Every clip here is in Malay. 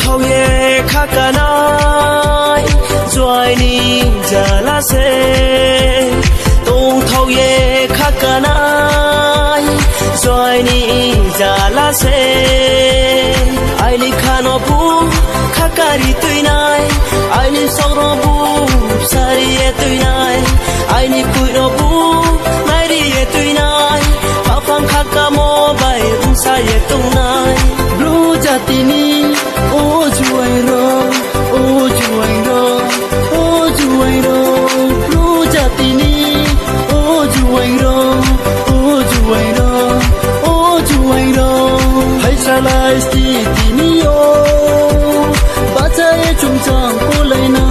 thâu ye khakanai joy ni jala se tung thâu ye khakanai joy ni jala se ai ni khano bu khakari tuinai ai ni soro bu sari ye tuinai ai ni kuino bu nai ye tuinai papang khakamo bai unsa ye tunai blue jatini o juairo o juairo o juairo blue jatini o juairo o juairo o juairo hai salai sti tinio bacha ye chungchang pulaina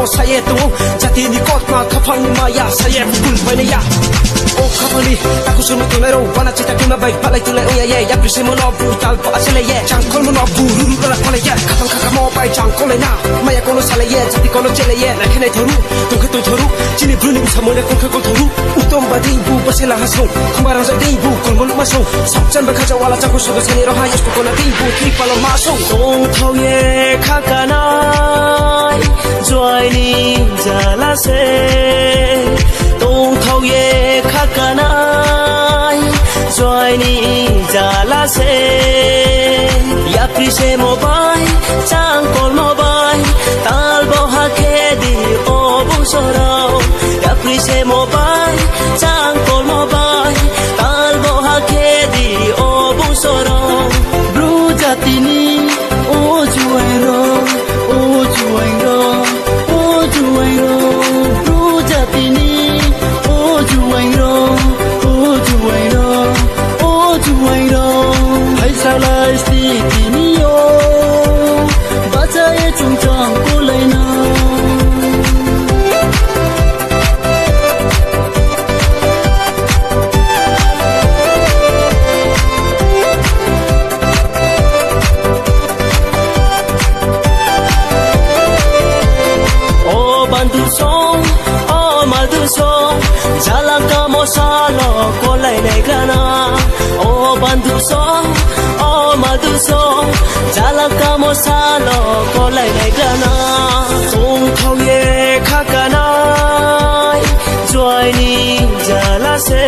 saye tu jati ni kotma khapang maya saye bul bane ya o khapani taku sunu tunero wana chita kuna bai palai tu le oya ye ya prisi mo no bu tal pa asle ye changkol mo no bu ruru kala kala ye khapang khakamo bai changkol na maya kono sale ye jati kono chele ye na khene thoru tokhe to thoru chini bruni samole ko ko thoru utom badi bu basela haso khamara sa dei bu kon mon maso sapchan ba khaja wala chaku su sene ro ha yes ko na dei bu thi palo maso tong thau ye khakanai joy ni jala se tung thâu ye khakanai joy ni jala se ya prise mobile chang kol mobile tal bo ha khedi o bu sorao ya prise mobile chang kol mobile tal bo ha khedi o bu sorao blue jatini o juairo o juairo bandu so jala kamo salo ko lai lai gana tung thau ye khakanai joy ni jala se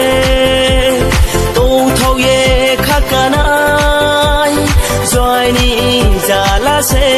tung thau ye khakanai joy ni jala se